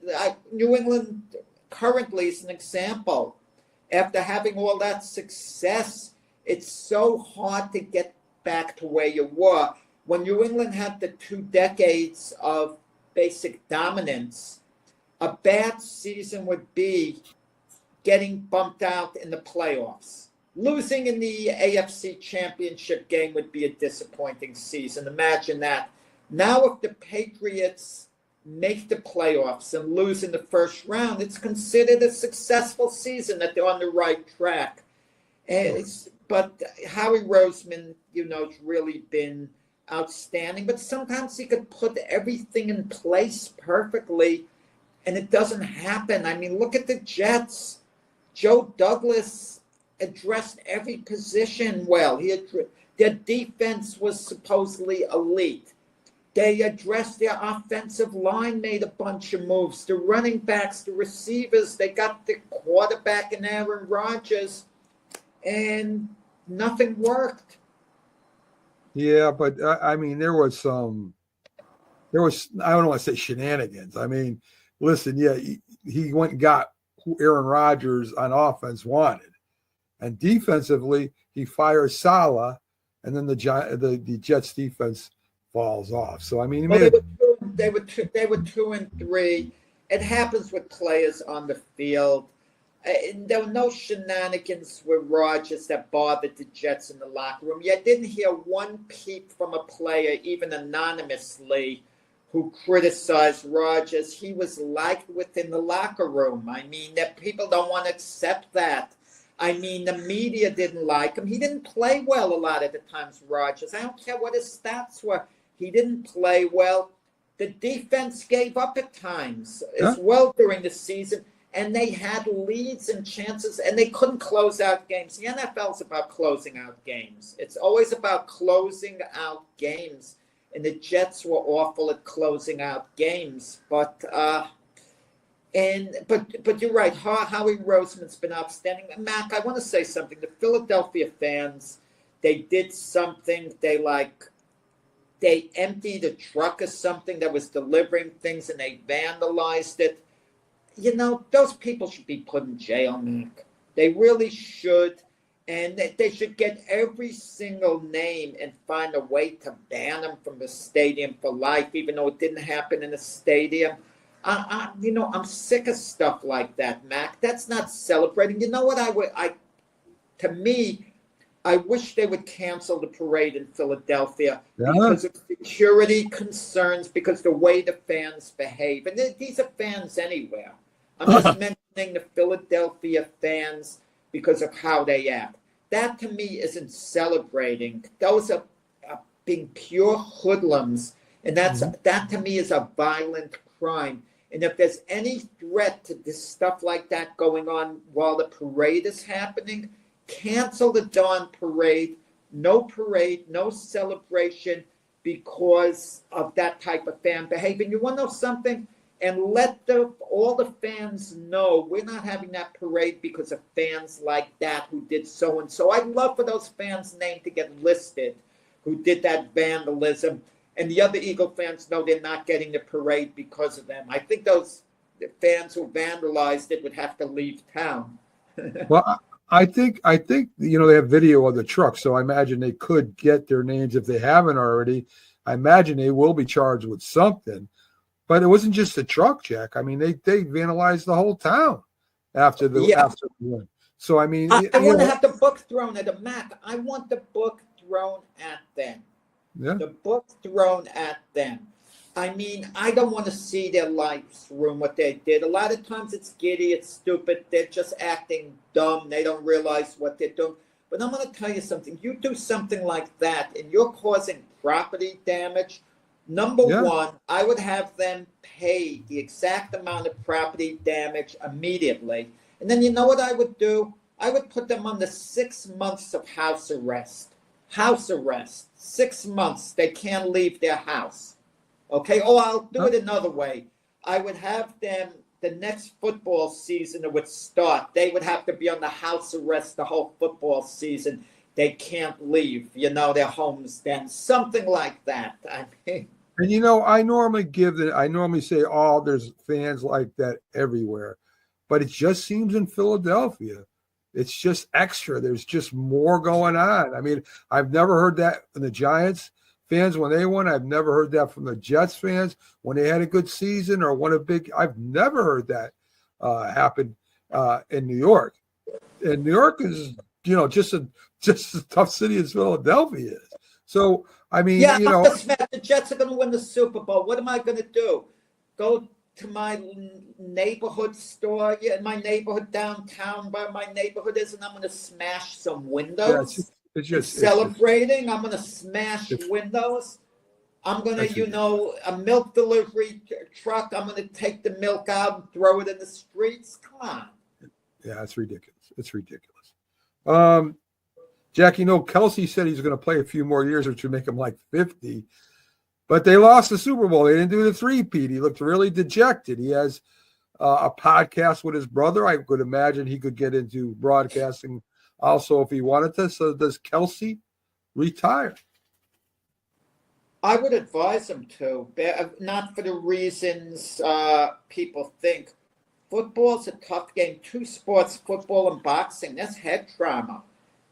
New England currently is an example. After having all that success, it's so hard to get back to where you were. When New England had the 2 decades of basic dominance, a bad season would be getting bumped out in the playoffs. Losing in the AFC Championship game would be a disappointing season. Imagine that. Now, if the Patriots make the playoffs and lose in the first round, it's considered a successful season, that they're on the right track. But Howie Roseman, has really been outstanding. But sometimes he could put everything in place perfectly, and it doesn't happen. Look at the Jets. Joe Douglas addressed every position well. Their defense was supposedly elite. They addressed their offensive line, made a bunch of moves. The running backs, the receivers, they got the quarterback in Aaron Rodgers, and nothing worked. Yeah, but I mean, there was, I don't want to say shenanigans. I mean, listen, yeah, he went and got who Aaron Rodgers on offense wanted. And defensively, he fires Salah, and then the Jets defense falls off. So I mean, They were 2-3. It happens with players on the field. There were no shenanigans with Rodgers that bothered the Jets in the locker room. You didn't hear one peep from a player, even anonymously, who criticized Rodgers. He was liked within the locker room. I mean, that people don't want to accept that. I mean, the media didn't like him. He didn't play well a lot of the times, Rodgers. I don't care what his stats were. He didn't play well. The defense gave up at times as well during the season, and they had leads and chances, and they couldn't close out games. The NFL is about closing out games. It's always about closing out games, and the Jets were awful at closing out games. But you're right. Howie Roseman's been outstanding. Mac, I want to say something. The Philadelphia fans, they did something. They emptied a truck or something that was delivering things, and they vandalized it. You know, those people should be put in jail, Mac. They really should. And they should get every single name and find a way to ban them from the stadium for life, even though it didn't happen in the stadium. I'm sick of stuff like that, Mac. That's not celebrating. You know what to me, I wish they would cancel the parade in Philadelphia because of security concerns, because the way the fans behave. And these are fans anywhere. I'm just mentioning the Philadelphia fans because of how they act. That to me isn't celebrating. Those are being pure hoodlums. And that to me is a violent crime. And if there's any threat to this stuff like that going on while the parade is happening, cancel the darn parade, no celebration because of that type of fan behavior. And you want to know something? And let all the fans know we're not having that parade because of fans like that who did so-and-so. I'd love for those fans' names to get listed who did that vandalism. And the other Eagle fans know they're not getting the parade because of them. I think the fans who vandalized it would have to leave town. Well, I think they have video of the truck, so I imagine they could get their names if they haven't already. I imagine they will be charged with something. But it wasn't just the truck, Jack. I mean, they vandalized the whole town after the win. So I mean, I want to have the book thrown at them, Mac. I want the book thrown at them. Yeah. The book thrown at them. I mean, I don't want to see their lives ruin what they did. A lot of times it's giddy, it's stupid. They're just acting dumb. They don't realize what they're doing. But I'm going to tell you something. You do something like that and you're causing property damage. Number one, I would have them pay the exact amount of property damage immediately. And then you know what I would do? I would put them under 6 months of house arrest. House arrest. 6 months. They can't leave their house. Okay? Oh, I'll do it another way. I would have them, the next football season it would start. They would have to be on the house arrest the whole football season. They can't leave, their homes then. Something like that. I mean. And I normally say, oh, there's fans like that everywhere. But it just seems in Philadelphia, it's just extra. There's just more going on. I mean, I've never heard that from the Giants fans when they won. I've never heard that from the Jets fans when they had a good season or won a big. I've never heard that happen in New York. And New York is, just as tough city as Philadelphia is. So, I mean, the Jets are going to win the Super Bowl. What am I going to do? Go to my neighborhood store, in my neighborhood downtown where my neighborhood is, and I'm going to smash some windows. It's just celebrating. I'm going to smash windows. I'm going to, a milk delivery truck. I'm going to take the milk out and throw it in the streets. Come on. Yeah, it's ridiculous. It's ridiculous. Jack, Kelsey said he's going to play a few more years, which would make him like 50. But they lost the Super Bowl. They didn't do the three-peat. He looked really dejected. He has a podcast with his brother. I could imagine he could get into broadcasting also if he wanted to. So does Kelsey retire? I would advise him to, not for the reasons people think. Football's a tough game. Two sports, football and boxing, that's head trauma.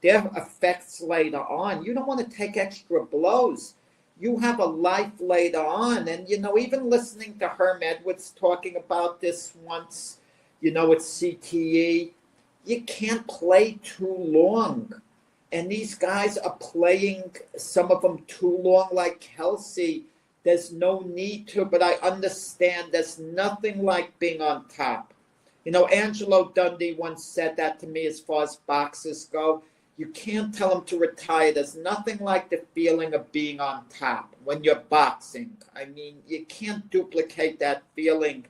There are effects later on. You don't want to take extra blows. You have a life later on. And, even listening to Herm Edwards talking about this once, at CTE, you can't play too long. And these guys are playing, some of them too long, like Kelsey. There's no need to, but I understand there's nothing like being on top. Angelo Dundee once said that to me as far as boxers go. You can't tell them to retire. There's nothing like the feeling of being on top when you're boxing. I mean, you can't duplicate that feeling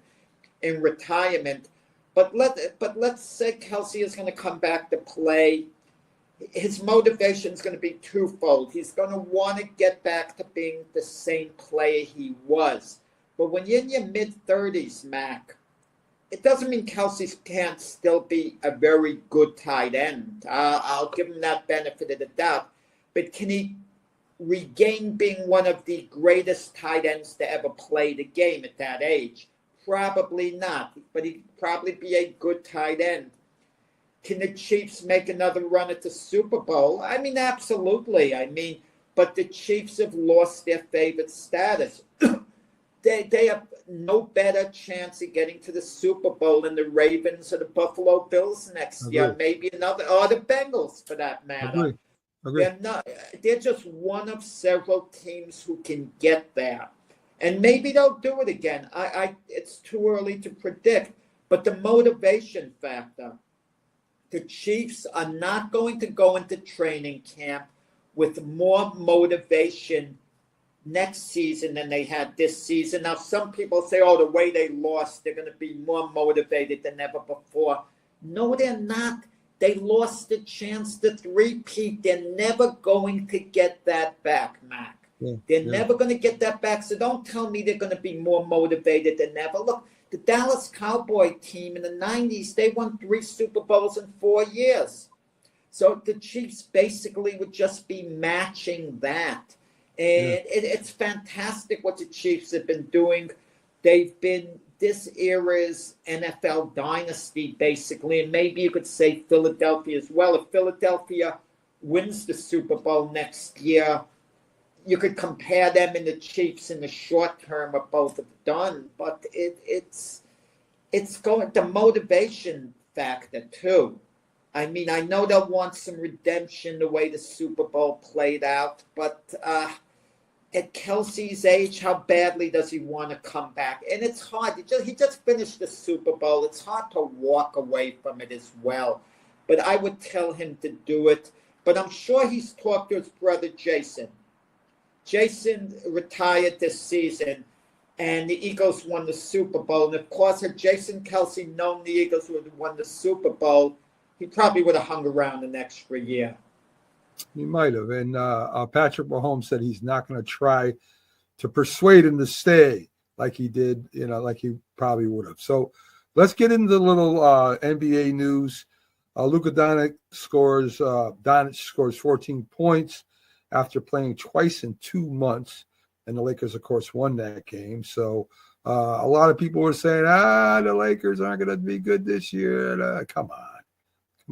in retirement. But let's say Kelsey is going to come back to play. His motivation is going to be twofold. He's going to want to get back to being the same player he was. But when you're in your mid-30s, Mac, it doesn't mean Kelsey can't still be a very good tight end. I'll give him that benefit of the doubt. But can he regain being one of the greatest tight ends to ever play the game at that age? Probably not. But he'd probably be a good tight end. Can the Chiefs make another run at the Super Bowl? I mean, absolutely. But the Chiefs have lost their favorite status. They have no better chance of getting to the Super Bowl than the Ravens or the Buffalo Bills next year. Maybe another, or the Bengals for that matter. Agree. They're just one of several teams who can get there. And maybe they'll do it again. It's too early to predict. But the motivation factor, the Chiefs are not going to go into training camp with more motivation next season than they had this season. Now, some people say, the way they lost, they're going to be more motivated than ever before. No, they're not. They lost the chance to three-peat. They're never going to get that back, Mac. They're never going to get that back. So don't tell me they're going to be more motivated than ever. Look, the Dallas Cowboy team in the 90s, they won 3 Super Bowls in 4 years. So the Chiefs basically would just be matching that. And it's fantastic what the Chiefs have been doing. They've been this era's NFL dynasty, basically. And maybe you could say Philadelphia as well. If Philadelphia wins the Super Bowl next year, you could compare them and the Chiefs in the short term what both have done. But it's going, the motivation factor, too. I mean, I know they'll want some redemption the way the Super Bowl played out, but at Kelsey's age, how badly does he want to come back? And it's hard. He just finished the Super Bowl. It's hard to walk away from it as well. But I would tell him to do it. But I'm sure he's talked to his brother Jason. Jason retired this season, and the Eagles won the Super Bowl. And, of course, had Jason Kelsey known the Eagles would have won the Super Bowl, he probably would have hung around an extra year. He might have. And Patrick Mahomes said he's not going to try to persuade him to stay like he did, like he probably would have. So let's get into the little NBA news. Luka Doncic scores 14 points after playing twice in 2 months. And the Lakers, of course, won that game. So a lot of people were saying, the Lakers aren't going to be good this year. Come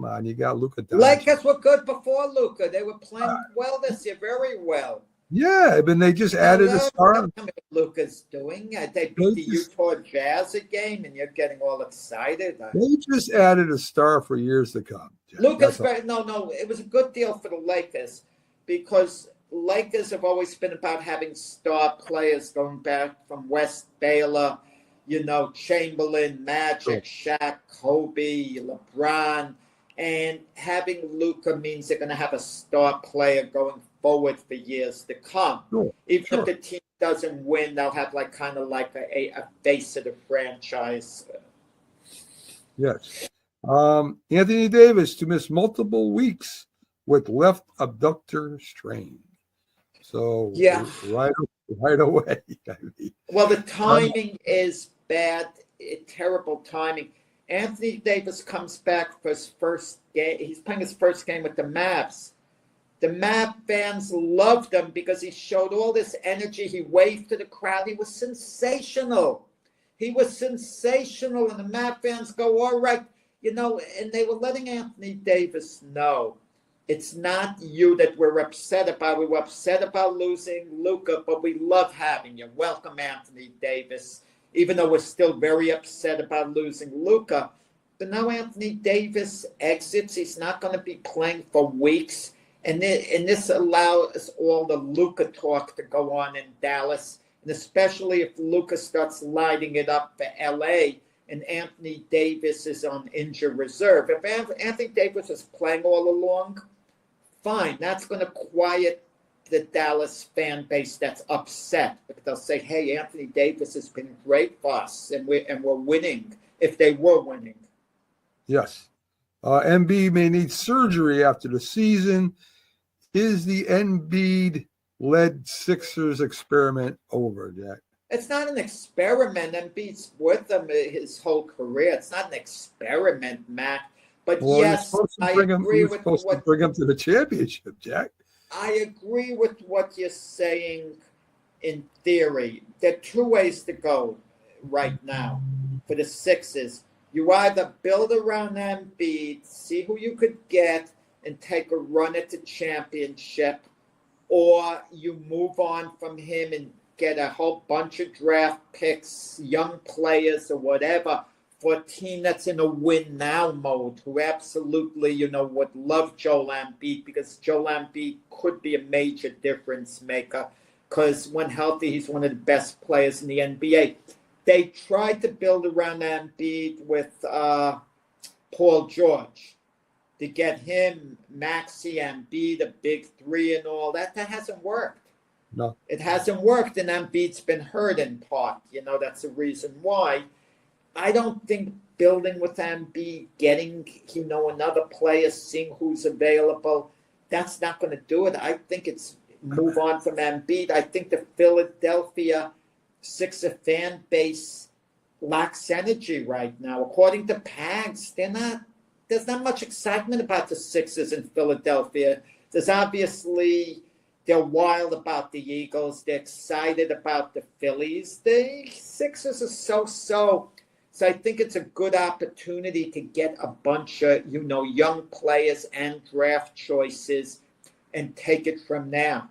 on, you got Luka Doncic. Lakers were good before Luka. They were playing well this year, very well. Yeah, but they just added a star. What Luka's doing? They beat the Utah Jazz a game, and you're getting all excited. They just added a star for years to come. Luka's no. It was a good deal for the Lakers because Lakers have always been about having star players going back from West Baylor, Chamberlain, Magic, Shaq, Kobe, LeBron. And having Luka means they're going to have a star player going forward for years to come. Even if the team doesn't win, they'll have kind of like a face of the franchise. Yes. Anthony Davis to miss multiple weeks with left abductor strain. So Yeah. right away. Well, the timing is bad, terrible timing. Anthony Davis comes back for his first game. He's playing his first game with the Mavs. The Mav fans loved him because he showed all this energy. He waved to the crowd. He was sensational. He was sensational. And the Mav fans go, all right, and they were letting Anthony Davis know it's not you that we're upset about. We were upset about losing Luka, but we love having you. Welcome, Anthony Davis, even though we're still very upset about losing Luka. But now Anthony Davis exits. He's not going to be playing for weeks. And this allows all the Luka talk to go on in Dallas, and especially if Luka starts lighting it up for LA and Anthony Davis is on injured reserve. If Anthony Davis is playing all along, fine. That's going to quiet the Dallas fan base that's upset. But they'll say, hey, Anthony Davis has been great for us, and we're winning, if they were winning. Yes. Embiid may need surgery after the season. Is the Embiid-led Sixers experiment over, Jack? It's not an experiment. Embiid's with them his whole career. It's not an experiment, Matt. But yes, I agree with what bring him to the championship, Jack. I agree with what you're saying in theory. There are two ways to go right now for the Sixers. You either build around Embiid, see who you could get, and take a run at the championship, or you move on from him and get a whole bunch of draft picks, young players or whatever, for a team that's in a win now mode, who absolutely, would love Joel Embiid, because Joel Embiid could be a major difference maker, because when healthy, he's one of the best players in the NBA. They tried to build around Embiid with Paul George to get him, Maxey, Embiid, a big three and all that. That hasn't worked. No. It hasn't worked, and Embiid's been hurt in part. That's the reason why. I don't think building with Embiid, getting, another player, seeing who's available, that's not going to do it. I think it's move on from Embiid. I think the Philadelphia Sixer fan base lacks energy right now. According to Pags, there's not much excitement about the Sixers in Philadelphia. There's obviously, they're wild about the Eagles. They're excited about the Phillies. The Sixers are so-so. So I think it's a good opportunity to get a bunch of, young players and draft choices and take it from there.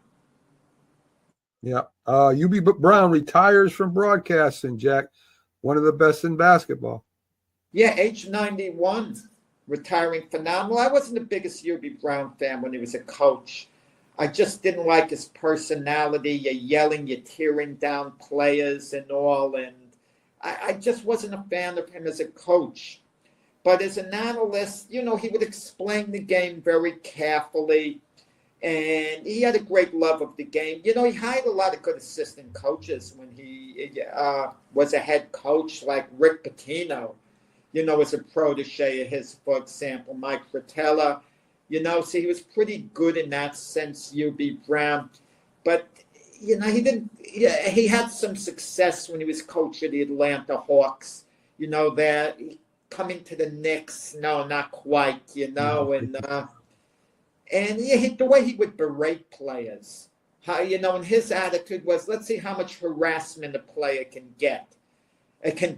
Yeah. UB Brown retires from broadcasting, Jack. One of the best in basketball. Yeah, age 91, retiring phenomenal. I wasn't the biggest UB Brown fan when he was a coach. I just didn't like his personality. You're yelling, you're tearing down players and all. And I just wasn't a fan of him as a coach. But as an analyst, he would explain the game very carefully. And he had a great love of the game. He hired a lot of good assistant coaches when he was a head coach, like Rick Pitino, was a protege of his, for example, Mike Fratello. So he was pretty good in that sense, UB Brown. But, he had some success when he was coach of the Atlanta Hawks. That coming to the Knicks, no, not quite, And the way he would berate players, and his attitude was, let's see how much harassment a player can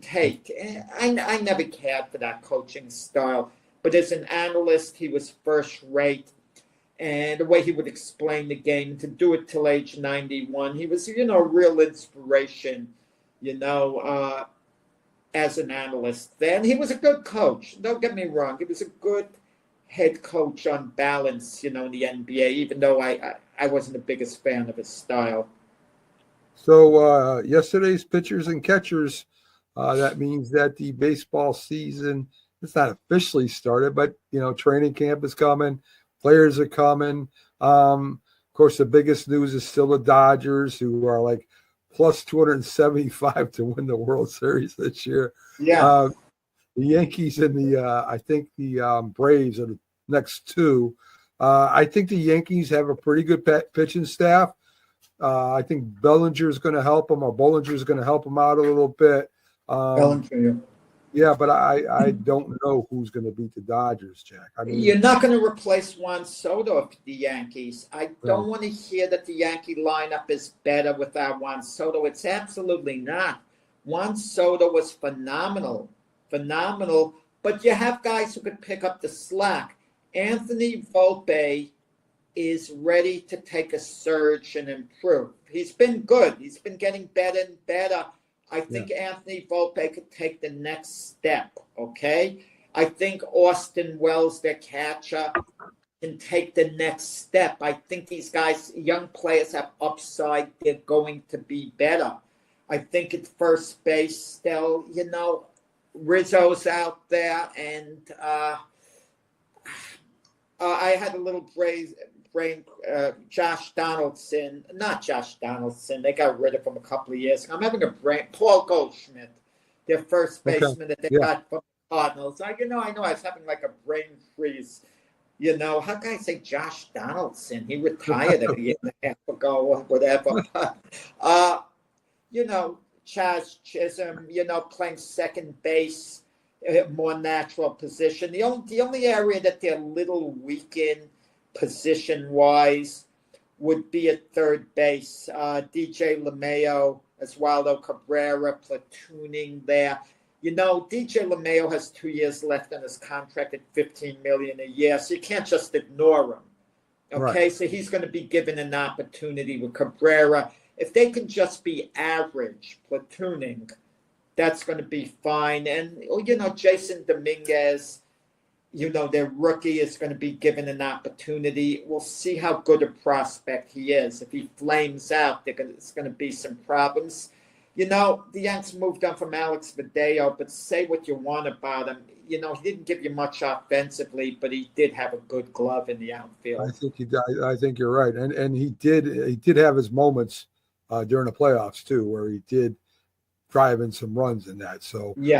take. I never cared for that coaching style, but as an analyst, he was first rate. And the way he would explain the game, to do it till age 91, he was, a real inspiration, as an analyst. Then he was a good coach. Don't get me wrong. He was a good head coach on balance, in the NBA, even though I wasn't the biggest fan of his style. So yesterday's pitchers and catchers, that means that the baseball season, it's not officially started, but, training camp is coming. Players are coming. Of course, the biggest news is still the Dodgers, who are like plus 275 to win the World Series this year. Yeah. The Yankees and I think the Braves are the next two. I think the Yankees have a pretty good pitching staff. I think Bellinger is going to help them, or Bollinger is going to help them out a little bit. Bellinger. Yeah, but I don't know who's going to beat the Dodgers, Jack. I mean, you're not going to replace Juan Soto of the Yankees. I don't want to hear that the Yankee lineup is better without Juan Soto. It's absolutely not. Juan Soto was phenomenal. But you have guys who could pick up the slack. Anthony Volpe is ready to take a surge and improve. He's been good. He's been getting better and better. I think Anthony Volpe could take the next step, okay? I think Austin Wells, their catcher, can take the next step. I think these guys, young players, have upside. They're going to be better. I think at first base still, Rizzo's out there, and I had a little brain. Josh Donaldson, not Josh Donaldson. They got rid of him a couple of years ago. I'm having a brain. Paul Goldschmidt, their first baseman that they got from the Cardinals. I know. I was having like a brain freeze. How can I say Josh Donaldson? He retired a year and a half ago or whatever. Chaz Chisholm, playing second base, more natural position. The only area that they're a little weak in position-wise would be at third base. DJ LeMayo, Oswaldo Cabrera platooning there. DJ LeMayo has 2 years left on his contract at $15 million a year, so you can't just ignore him. Okay, right. So he's going to be given an opportunity with Cabrera. If they can just be average platooning, that's going to be fine. And, Jason Dominguez, their rookie is going to be given an opportunity. We'll see how good a prospect he is. If he flames out, it's going to be some problems. The Yanks moved on from Alex Verdejo, but say what you want about him. He didn't give you much offensively, but he did have a good glove in the outfield. I think you're right, and he did have his moments during the playoffs too, where he did drive in some runs in that. So he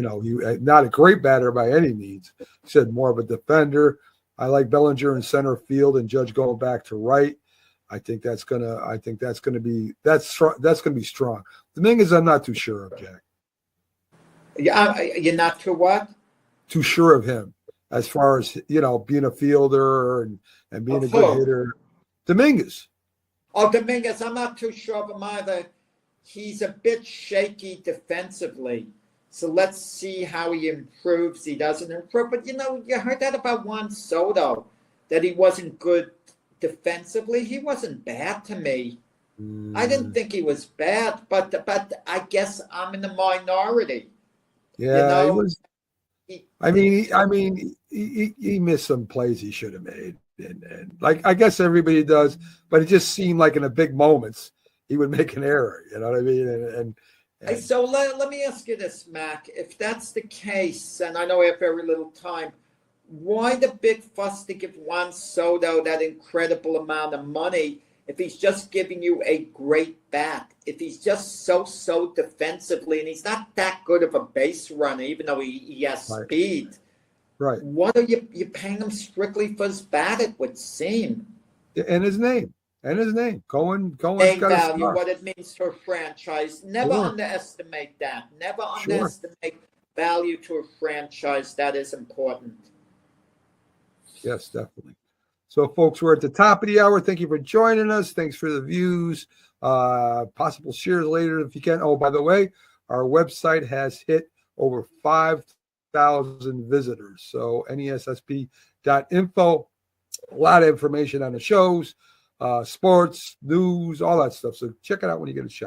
not a great batter by any means. He said more of a defender. I like Bellinger in center field and Judge going back to right. I think that's gonna be strong. Dominguez, I'm not too sure of, Jack. Yeah, you're not too what? Too sure of him as far as being a fielder and being a good hitter. Dominguez. Oh, Dominguez, I'm not too sure of him either. He's a bit shaky defensively. So let's see how he improves. He doesn't improve. But, you heard that about Juan Soto, that he wasn't good defensively. He wasn't bad to me. I didn't think he was bad, but I guess I'm in the minority. Yeah, he was. He missed some plays he should have made. And like, I guess everybody does, but it just seemed like in the big moments, he would make an error. You know what I mean? And so let me ask you this, Mac. If that's the case, and I know we have very little time, why the big fuss to give Juan Soto that incredible amount of money if he's just giving you a great bat? If he's just so defensively, and he's not that good of a base runner, even though he has speed. Right. What are you paying him strictly for his bat, it would seem? And his name. Cohen's name got value, what it means to a franchise. Never underestimate that. Never underestimate value to a franchise. That is important. Yes, definitely. So, folks, we're at the top of the hour. Thank you for joining us. Thanks for the views. Possible shares later if you can. Oh, by the way, our website has hit over 5,000 visitors. So, nessp.info. A lot of information on the shows, sports, news, all that stuff. So check it out when you get a shot.